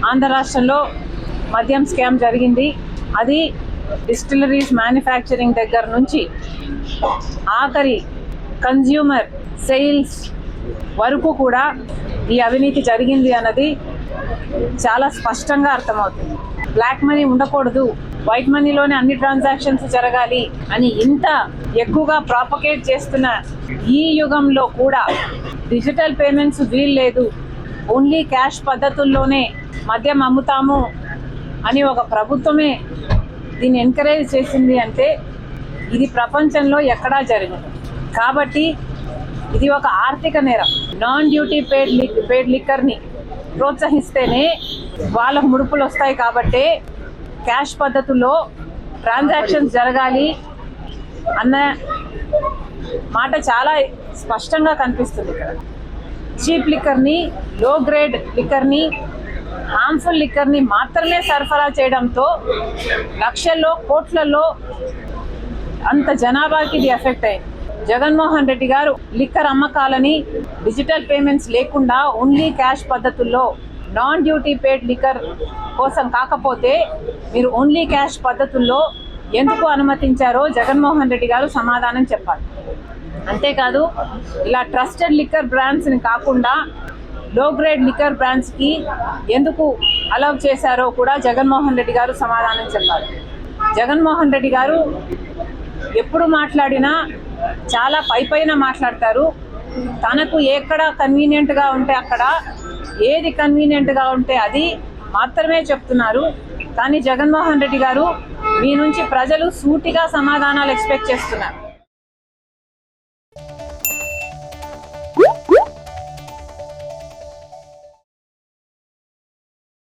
ఆంధ్ర రాష్ట్రంలో మద్యం స్కామ్ జరిగింది. అది డిస్టిలరీస్ మ్యానుఫ్యాక్చరింగ్ దగ్గర నుంచి ఆఖరి కన్జ్యూమర్ సేల్స్ వరకు కూడా ఈ అవినీతి జరిగింది అన్నది చాలా స్పష్టంగా అర్థమవుతుంది. బ్లాక్ మనీ ఉండకూడదు, వైట్ మనీలోనే అన్ని ట్రాన్సాక్షన్స్ జరగాలి అని ఇంత ఎక్కువగా ప్రాపగేట్ చేస్తున్న ఈ యుగంలో కూడా డిజిటల్ పేమెంట్స్ వీల్లేదు, ఓన్లీ క్యాష్ పద్ధతుల్లోనే మద్యం అమ్ముతాము అని ఒక ప్రభుత్వమే దీన్ని ఎంకరేజ్ చేసింది అంటే ఇది ప్రపంచంలో ఎక్కడా జరగదు. కాబట్టి ఇది ఒక ఆర్థిక నేరం. నాన్ డ్యూటీ పేడ్ లిక్కర్ని ప్రోత్సహిస్తేనే వాళ్ళకు ముడుపులు వస్తాయి. కాబట్టే క్యాష్ పద్ధతుల్లో ట్రాన్సాక్షన్స్ జరగాలి అన్న మాట చాలా స్పష్టంగా కనిపిస్తుంది ఇక్కడ. చీప్ లిక్కర్ని, లో గ్రేడ్ లిక్కర్ని, హార్మ్ఫుల్ లిక్కర్ని మాత్రమే సరఫరా చేయడంతో లక్షల్లో కోట్లలో అంత జనాభాకి ఇది ఎఫెక్ట్ అయింది. జగన్మోహన్ రెడ్డి గారు లిక్కర్ అమ్మకాలని డిజిటల్ పేమెంట్స్ లేకుండా ఓన్లీ క్యాష్ పద్ధతుల్లో నాన్ డ్యూటీ పేడ్ లిక్కర్ కోసం కాకపోతే మీరు ఓన్లీ క్యాష్ పద్ధతుల్లో ఎందుకు అనుమతించారో జగన్మోహన్ రెడ్డి గారు సమాధానం చెప్పాలి. అంతేకాదు ఇలా ట్రస్టెడ్ లిక్కర్ బ్రాండ్స్ని కాకుండా లో గ్రేడ్ లిక్కర్ బ్రాండ్స్కి ఎందుకు అలౌ చేశారో కూడా జగన్మోహన్ రెడ్డి గారు సమాధానం చెప్పాలి. జగన్మోహన్ రెడ్డి గారు ఎప్పుడు మాట్లాడినా చాలా పైపైన మాట్లాడతారు. తనకు ఎక్కడ కన్వీనియంట్గా ఉంటే అక్కడ, ఏది కన్వీనియంట్గా ఉంటే అది మాత్రమే చెప్తున్నారు. కానీ జగన్మోహన్ రెడ్డి గారు మీ నుంచి ప్రజలు సూటిగా సమాధానాలు ఎక్స్పెక్ట్ చేస్తున్నారు.